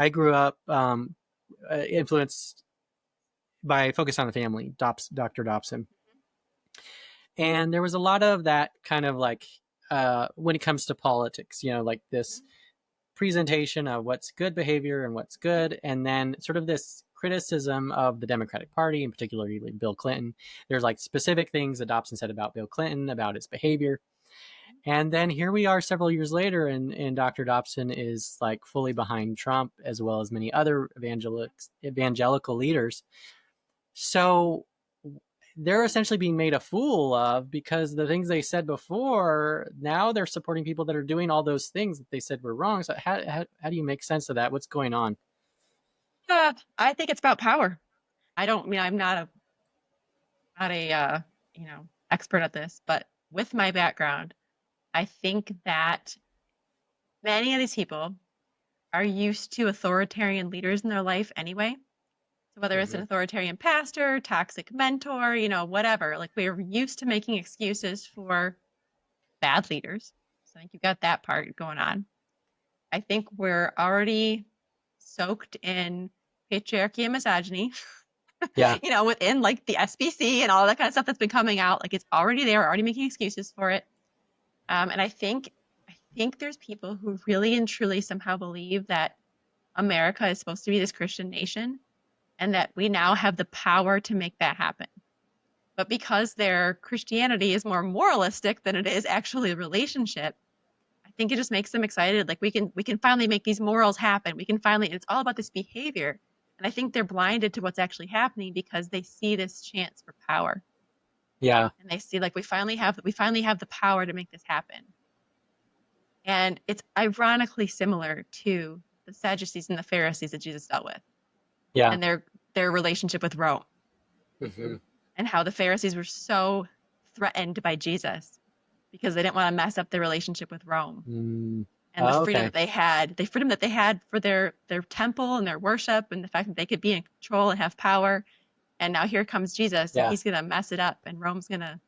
I grew up influenced by Focus on the Family, Dr. Dobson. And there was a lot of that kind of like when it comes to politics, like this presentation of what's good behavior and what's good, and then sort of this criticism of the Democratic Party, and particularly Bill Clinton. There's like specific things that Dobson said about Bill Clinton, about his behavior. And then here we are several years later, and Dr. Dobson is like fully behind Trump, as well as many other evangelical leaders. So they're essentially being made a fool of, because the things they said before, now they're supporting people that are doing all those things that they said were wrong. So how do you make sense of that? What's going on? I think it's about power. I'm not a expert at this, but with my background, I think that many of these people are used to authoritarian leaders in their life anyway. So whether it's an authoritarian pastor, toxic mentor, whatever, like we're used to making excuses for bad leaders. So I think you've got that part going on. I think we're already soaked in patriarchy and misogyny, Yeah. within like the SBC and all that kind of stuff that's been coming out. Like it's already there, we're already making excuses for it. And I think there's people who really and truly somehow believe that America is supposed to be this Christian nation and that we now have the power to make that happen. But because their Christianity is more moralistic than it is actually a relationship, I think it just makes them excited. Like we can finally make these morals happen. It's all about this behavior. And I think they're blinded to what's actually happening because they see this chance for power. Yeah. And they see like we finally have the power to make this happen. And it's ironically similar to the Sadducees and the Pharisees that Jesus dealt with. Yeah. And their relationship with Rome. Mm-hmm. And how the Pharisees were so threatened by Jesus because they didn't want to mess up their relationship with Rome. And the freedom that they had for their temple and their worship, and the fact that they could be in control and have power. And now here comes Jesus, and he's going to mess it up, and Rome's going to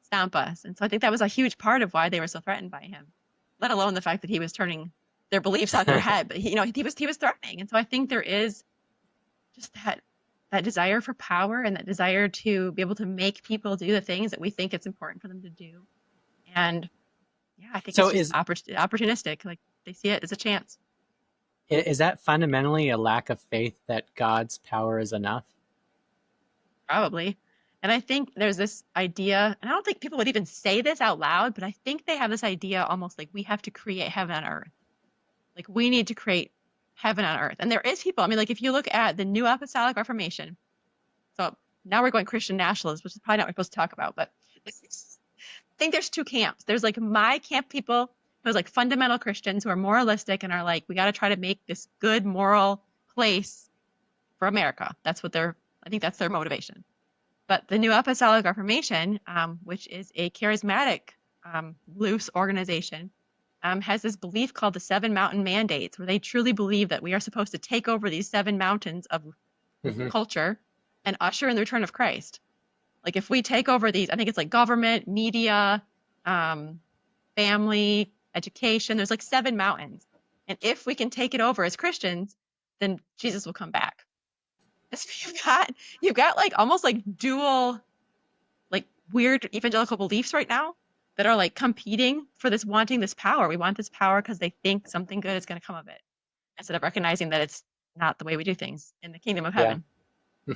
stomp us. And so I think that was a huge part of why they were so threatened by him, let alone the fact that he was turning their beliefs on their head. But he was threatening. And so I think there is just that desire for power and that desire to be able to make people do the things that we think it's important for them to do. And yeah, I think So it's just opportunistic. Like they see it as a chance. is that fundamentally a lack of faith that God's power is enough? Probably. And I think there's this idea, and I don't think people would even say this out loud, but I think they have this idea almost like we have to create heaven on earth. Like we need to create heaven on earth. And there is people, I mean, like if you look at the New Apostolic Reformation, so now we're going Christian nationalism, which is probably not what we're supposed to talk about, but I think there's two camps. There's like my camp people who's like fundamental Christians who are moralistic and are like, we got to try to make this good moral place for America. I think that's their motivation. But the New Apostolic Reformation, which is a charismatic, loose organization, has this belief called the Seven Mountain Mandates, where they truly believe that we are supposed to take over these seven mountains of culture and usher in the return of Christ. Like if we take over these, I think it's like government, media, family, education, there's like seven mountains. And if we can take it over as Christians, then Jesus will come back. So you've got like almost like dual, like weird evangelical beliefs right now that are like competing for wanting this power. We want this power because they think something good is going to come of it, instead of recognizing that it's not the way we do things in the kingdom of heaven.